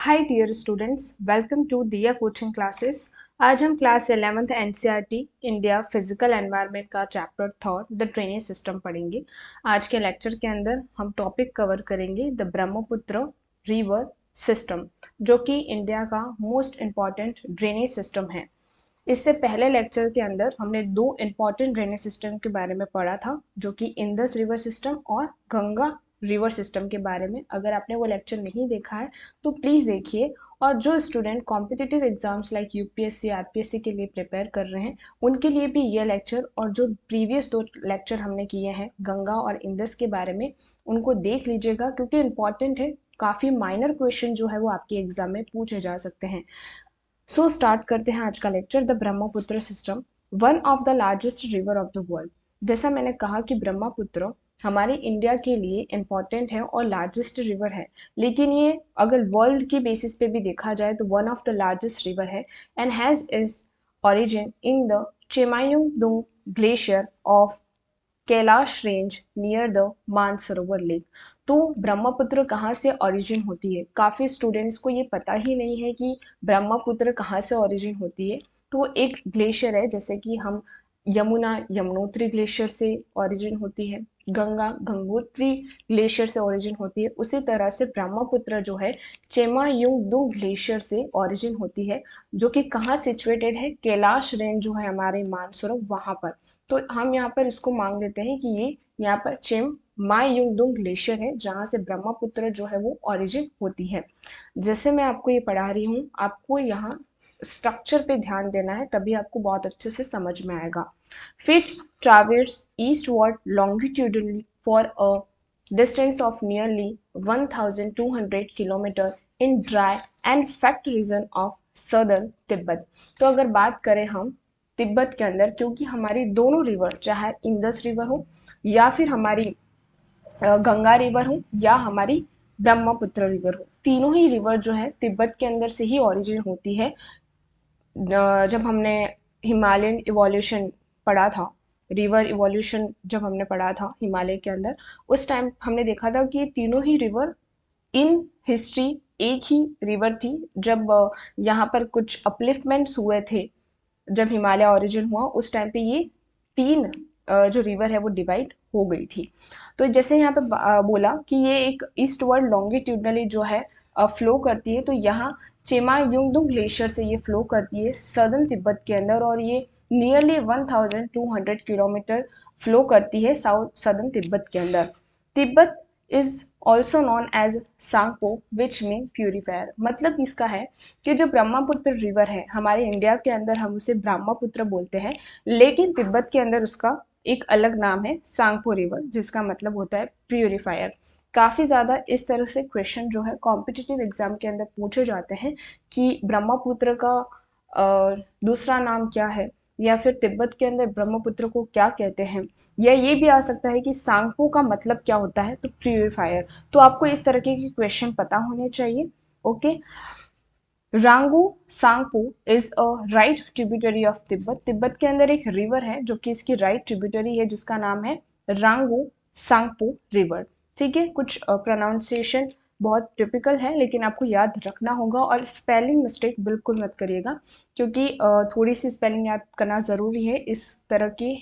Hi dear students, welcome to Diya coaching classes. आज हम class 11th NCERT India physical environment का chapter third the drainage system पढ़ेंगे। आज के लेक्चर के अंदर हम टॉपिक कवर करेंगे द ब्रह्मपुत्र रिवर सिस्टम, जो कि इंडिया का मोस्ट इम्पॉर्टेंट ड्रेनेज सिस्टम है। इससे पहले लेक्चर के अंदर हमने दो इम्पॉर्टेंट ड्रेनेज सिस्टम के बारे में पढ़ा था, जो कि इंडस रिवर सिस्टम और गंगा रिवर सिस्टम के बारे में। अगर आपने वो लेक्चर नहीं देखा है तो प्लीज़ देखिए। और जो student competitive exams like UPSC RPSC के लिए प्रिपेयर कर रहे हैं, उनके लिए भी ये लेक्चर और जो प्रीवियस दो लेक्चर हमने किए हैं गंगा और इंडस के बारे में, उनको देख लीजिएगा, क्योंकि इम्पॉर्टेंट है। काफ़ी माइनर क्वेश्चन जो है वो आपके एग्जाम में पूछे जा सकते हैं। सो स्टार्ट करते हैं आज का lecture. The Brahmaputra system, one of the largest river of the world. जैसा मैंने कहा कि ब्रह्मपुत्र हमारे इंडिया के लिए इम्पॉर्टेंट है और लार्जेस्ट रिवर है, लेकिन ये अगर वर्ल्ड की बेसिस पे भी देखा जाए तो one of the largest river है and has its origin in the Chemayung glacier of Kailash range near the Mansarovar lake. तो ब्रह्मपुत्र कहाँ से ओरिजिन होती है? काफ़ी स्टूडेंट्स को ये पता ही नहीं है कि ब्रह्मपुत्र कहाँ से ओरिजिन होती है। तो एक ग्लेशियर है, जैसे कि हम यमुना यमुनोत्री ग्लेशियर से ओरिजिन होती है, गंगा गंगोत्री ग्लेशियर से ओरिजिन होती है, उसी तरह से ब्रह्मपुत्र जो है चेमायुंगदुंग ग्लेशियर से ओरिजिन होती है, जो कि कहाँ सिचुएटेड है? कैलाश रेंज जो है हमारे मानसरोवर वहाँ पर। तो हम यहाँ पर इसको मांग लेते हैं कि ये यहाँ पर चेम मायुंगडुंग ग्लेशियर है, जहाँ से ब्रह्मपुत्र जो है वो ओरिजिन होती है। जैसे मैं आपको ये पढ़ा रही हूँ, आपको यहाँ स्ट्रक्चर पे ध्यान देना है, तभी आपको बहुत अच्छे से समझ में आएगा। फिर traverse eastward longitudinally for a distance of nearly 1200 kilometre in dry and fact region of southern Tibet. तो अगर बात करें हम तिब्बत के अंदर, क्योंकि हमारी दोनों रिवर, चाहे इंदस रिवर हो या फिर हमारी गंगा रिवर हो या हमारी ब्रह्मपुत्र रिवर हो, तीनों ही रिवर जो है तिब्बत के अंदर से ही ओरिजिन होती है। जब हमने हिमालयन इवोल्यूशन पढ़ा था, रिवर इवोल्यूशन जब हमने पढ़ा था हिमालय के अंदर, उस टाइम हमने देखा था कि ये तीनों ही रिवर इन हिस्ट्री एक ही रिवर थी। जब यहाँ पर कुछ अपलिफ्टमेंट्स हुए थे, जब हिमालय ओरिजिन हुआ, उस टाइम पे ये तीन जो रिवर है वो डिवाइड हो गई थी। तो जैसे यहाँ पे बोला कि ये एक ईस्टवर्ड लॉन्गिट्यूडनली जो है फ्लो करती है, तो यहाँ चेमायुंगडुंग ग्लेशियर से ये फ्लो करती है सदर्न तिब्बत के अंदर, और ये नियरली 1200 किलोमीटर फ्लो करती है साउथ सदर्न तिब्बत के अंदर। Tibet is also known as Tsangpo which mean purifier. मतलब इसका है कि जो ब्रह्मपुत्र रिवर है हमारे इंडिया के अंदर हम उसे ब्रह्मपुत्र बोलते हैं, लेकिन तिब्बत के अंदर उसका एक अलग नाम है सांगपो रिवर, जिसका मतलब होता है प्यूरिफायर। काफ़ी ज़्यादा इस तरह से क्वेश्चन जो है कॉम्पिटिटिव एग्जाम के अंदर पूछे जाते हैं कि ब्रह्मपुत्र का दूसरा नाम क्या है, या फिर तिब्बत के अंदर ब्रह्मपुत्र को क्या कहते हैं, या ये भी आ सकता है कि सांगपो का मतलब क्या होता है, तो प्यूरिफायर। तो आपको इस तरह के क्वेश्चन पता होने चाहिए। Okay. Rangu Tsangpo is a right tributary of Tibet. Tibet के अंदर एक रिवर है जो कि इसकी राइट ट्रिब्यूटरी है, जिसका नाम है रांगू सांगपो रिवर। ठीक है, कुछ प्रोनाउंसिएशन बहुत टिपिकल है, लेकिन आपको याद रखना होगा, और स्पेलिंग मिस्टेक बिल्कुल मत करिएगा, क्योंकि थोड़ी सी स्पेलिंग याद करना ज़रूरी है इस तरह के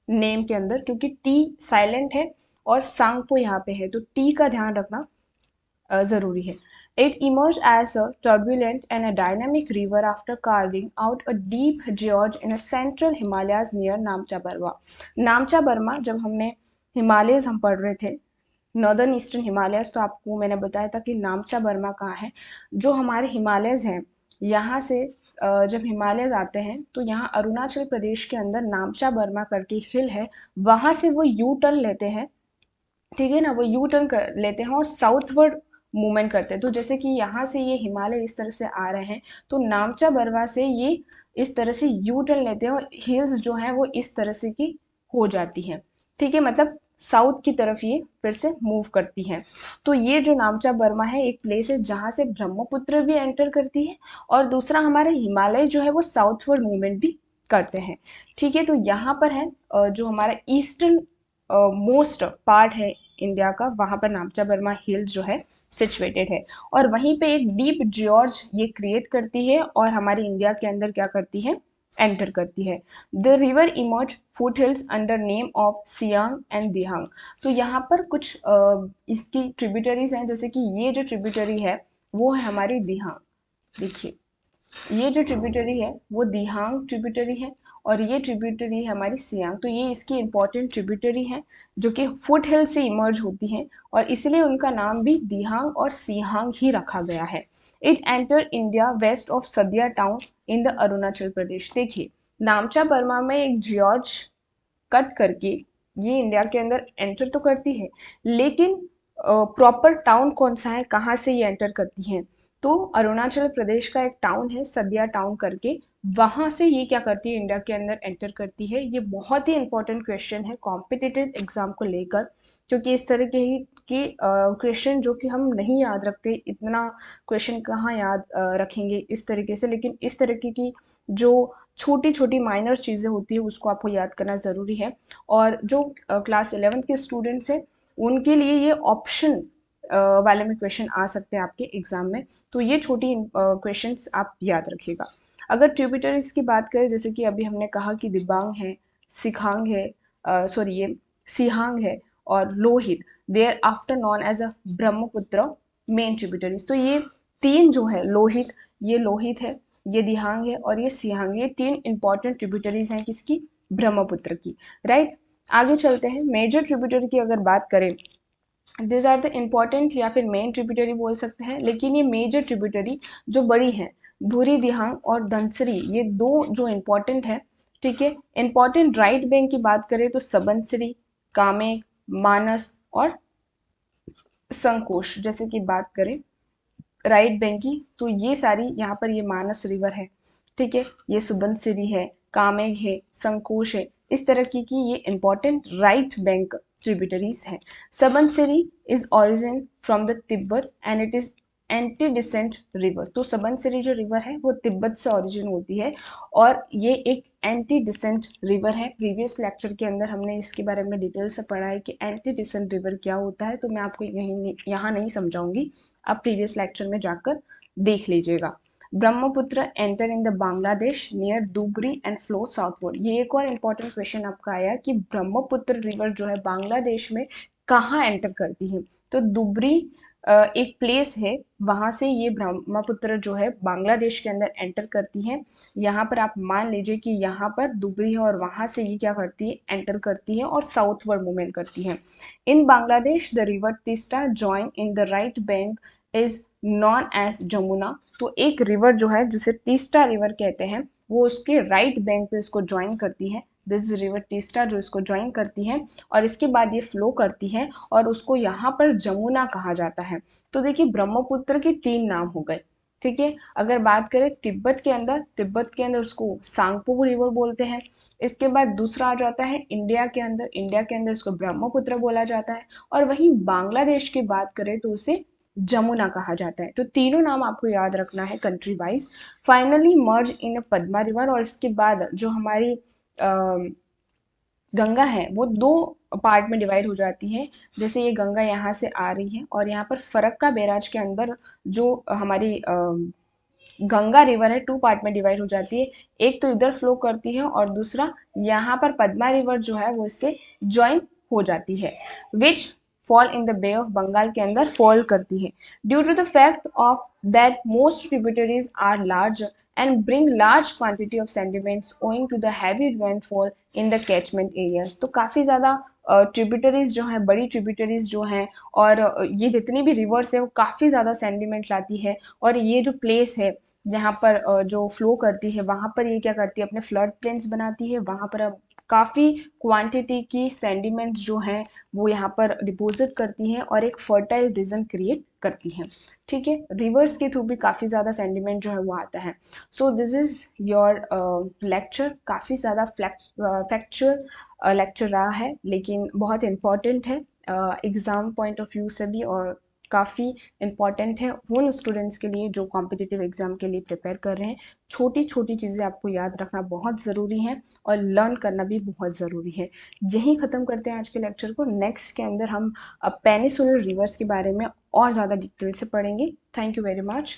नेम के अंदर, क्योंकि टी साइलेंट है और सांगपो यहाँ पे है, तो टी का ध्यान रखना ज़रूरी है। It emerged as a turbulent and a dynamic river after carving out a deep gorge in a central Himalayas near नामचा Burma. नामचा Burma, जब हमने हिमालयस हम पढ़ रहे थे, नॉर्दर्न ईस्टर्न हिमालयस, तो आपको मैंने बताया था कि नामचा बर्मा कहाँ है। जो हमारे हिमालयस हैं, यहाँ से जब हिमालयस आते हैं तो यहाँ अरुणाचल प्रदेश के अंदर नामचा बर्मा करके हिल है, वहाँ से वो यू टर्न लेते हैं। ठीक है ना, वो यू टर्न कर लेते हैं और साउथवर्ड मूवमेंट करते हैं। तो जैसे कि यहाँ से ये हिमालय इस तरह से आ रहे हैं, तो नामचा बरवा से ये इस तरह से यू टर्न लेते हैं और हिल्स जो हैं वो इस तरह से की हो जाती हैं। ठीक है, मतलब साउथ की तरफ ये फिर से मूव करती हैं। तो ये जो नामचा बर्मा है एक प्लेस है जहाँ से ब्रह्मपुत्र भी एंटर करती है, और दूसरा हमारे हिमालय जो है वो साउथवर्ड मूवमेंट भी करते हैं। ठीक है, तो यहाँ पर है जो हमारा ईस्टर्न मोस्ट पार्ट है इंडिया का, वहाँ पर नामचा बर्मा हिल्स जो है सिचुएटेड है। और वहीं पे एक डीप जॉर्ज ये क्रिएट करती है और हमारी इंडिया के अंदर क्या करती है, एंटर करती है। The river emerge foothills under name of Siang and Dihang. तो यहाँ पर कुछ इसकी ट्रिब्यूटरीज हैं, जैसे कि ये जो ट्रिब्यूटरी है वो है हमारी दिहांग। देखिए ये जो ट्रिब्यूटरी है वो दिहांग ट्रिब्यूटरी है और ये ट्रिब्यूटरी है हमारी सियांग। तो ये इसकी इंपॉर्टेंट ट्रिब्यूटरी है जो कि फुट हिल से इमर्ज होती हैं और इसलिए उनका नाम भी दिहांग और सिहांग ही रखा गया है। It enter India west of Sadiya town in the Arunachal Pradesh. देखिए नामचा बर्मा में एक जॉर्ज कट करके ये इंडिया के अंदर एंटर तो करती है, लेकिन प्रॉपर टाउन कौन सा है, कहाँ से ये एंटर करती है, तो अरुणाचल प्रदेश का एक टाउन है सदिया टाउन करके, वहां से ये क्या करती है, इंडिया के अंदर एंटर करती है। ये बहुत ही इंपॉर्टेंट क्वेश्चन है कॉम्पिटिटिव एग्जाम को लेकर, क्योंकि इस तरह के ही कि क्वेश्चन जो कि हम नहीं याद रखते, इतना क्वेश्चन कहाँ याद रखेंगे इस तरीके से, लेकिन इस तरीके की जो छोटी छोटी माइनर चीज़ें होती है उसको आपको याद करना ज़रूरी है। और जो क्लास 11th के स्टूडेंट्स हैं उनके लिए ये ऑप्शन वाले में क्वेश्चन आ सकते हैं आपके एग्जाम में, तो ये छोटी क्वेश्चंस आप याद रखिएगा। अगर ट्रिब्यूटरीज की बात करें, जैसे कि अभी हमने कहा कि दिबांग है, सिखांग है, सॉरी ये सिहांग है और Lohit, they are after known as a Brahmaputra main tributaries. तो ये तीन जो है, लोहित, ये लोहित है, ये दिहांग है और ये सिहांग, ये तीन इंपॉर्टेंट ट्रिब्यूटरीज हैं किसकी, ब्रह्मपुत्र की, राइट। आगे चलते हैं, मेजर ट्रिब्यूटरी की अगर बात करें, दिस आर द इम्पॉर्टेंट या फिर मेन ट्रिब्यूटरी बोल सकते हैं, लेकिन ये मेजर ट्रिब्यूटरी जो बड़ी है, भूरी दिहांग और धनसरी, ये दो जो इम्पॉर्टेंट है, ठीक है। इम्पॉर्टेंट राइट बैंक की बात करें तो सबनसरी, कामेग, मानस और संकोश। जैसे कि बात करें राइट बैंक की, तो ये सारी यहाँ पर ये मानस रिवर है, ठीक है, ये सुबनसिरी है, कामेग है, संकोश है, इस तरह की ये इंपॉर्टेंट राइट बैंक ट्रिब्यूटरीज हैं। Subansiri is origin from the Tibet and it is antecedent river. तो सबनसिरी जो रिवर है वो तिब्बत से ऑरिजिन होती है और ये एक एंटी डिसेंट रिवर है। प्रीवियस लेक्चर के अंदर हमने इसके बारे में डिटेल से पढ़ा है कि एंटी डिसेंट रिवर क्या होता है, तो मैं आपको यहाँ नहीं समझाऊंगी, आप प्रीवियस लेक्चर में जाकर देख लीजिएगा। Brahmaputra enter in the Bangladesh near Dhubri and flow southward. ये एक और इम्पोर्टेंट क्वेश्चन आपका आया कि ब्रह्मपुत्र रिवर जो है बांग्लादेश में कहाँ एंटर करती है, तो दुबरी एक प्लेस है, वहां से ये ब्रह्मपुत्र जो है बांग्लादेश के अंदर एंटर करती है। यहाँ पर आप मान लीजिए कि यहाँ पर दुबरी है और वहां से ये क्या करती है, एंटर करती है और साउथवर्ड मूवमेंट करती है। In Bangladesh the river Teesta join in the right bank is known as Jamuna. तो एक रिवर जो है जिसे तीस्ता रिवर कहते हैं, वो उसके राइट बैंक पे इसको ज्वाइन करती है, दिस रिवर तीस्ता जो इसको ज्वाइन करती है और इसके बाद ये फ्लो करती है और उसको यहाँ पर जमुना कहा जाता है। तो देखिए ब्रह्मपुत्र के तीन नाम हो गए, ठीक है। अगर बात करें तिब्बत के अंदर उसको सांगपो रिवर बोलते हैं। इसके बाद दूसरा आ जाता है इंडिया के अंदर इसको ब्रह्मपुत्र बोला जाता है और वहीं बांग्लादेश की बात करें तो उसे जमुना कहा जाता है। तो तीनों नाम आपको याद रखना है कंट्री वाइज। फाइनली मर्ज इन पद्मा रिवर, और इसके बाद जो हमारी गंगा है वो दो पार्ट में डिवाइड हो जाती है। जैसे ये गंगा यहाँ से आ रही है और यहाँ पर फरक्का बैराज के अंदर जो हमारी गंगा रिवर है टू पार्ट में डिवाइड हो जाती है, एक तो इधर फ्लो करती है और दूसरा यहाँ पर पद्मा रिवर जो है वो इससे ज्वाइन हो जाती है, which fall in the bay of Bengal के अंदर फॉल करती है। Due to the fact of that most tributaries are large and bring large quantity of sediments owing to the heavy rainfall in the catchment areas। तो काफ़ी ज़्यादा tributaries जो हैं, बड़ी ट्रिब्यूटरीज जो हैं और ये जितनी भी रिवर्स है वो काफ़ी ज़्यादा सेंडिमेंट लाती है और ये जो प्लेस है जहाँ पर जो फ्लो करती है वहाँ पर ये क्या करती है, अपने फ्लड प्लेन्स बनाती है, वहाँ पर अब काफ़ी क्वांटिटी की सेंडिमेंट्स जो हैं वो यहाँ पर डिपोजिट करती हैं और एक फर्टाइल रीजन क्रिएट करती हैं, ठीक है। रिवर्स के थ्रू भी काफ़ी ज़्यादा सेंडिमेंट जो है वो आता है। So this is your lecture, काफ़ी ज़्यादा फैक्चुअल लेक्चर रहा है लेकिन बहुत इम्पॉर्टेंट है एग्ज़ाम पॉइंट ऑफ व्यू से भी और काफ़ी इम्पॉर्टेंट है उन स्टूडेंट्स के लिए जो कॉम्पिटिटिव एग्ज़ाम के लिए प्रिपेयर कर रहे हैं। छोटी छोटी चीज़ें आपको याद रखना बहुत ज़रूरी है और लर्न करना भी बहुत ज़रूरी है। यहीं ख़त्म करते हैं आज के लेक्चर को। नेक्स्ट के अंदर हम पेनिसुलर रिवर्स के बारे में और ज़्यादा डिटेल से पढ़ेंगे। Thank you very much.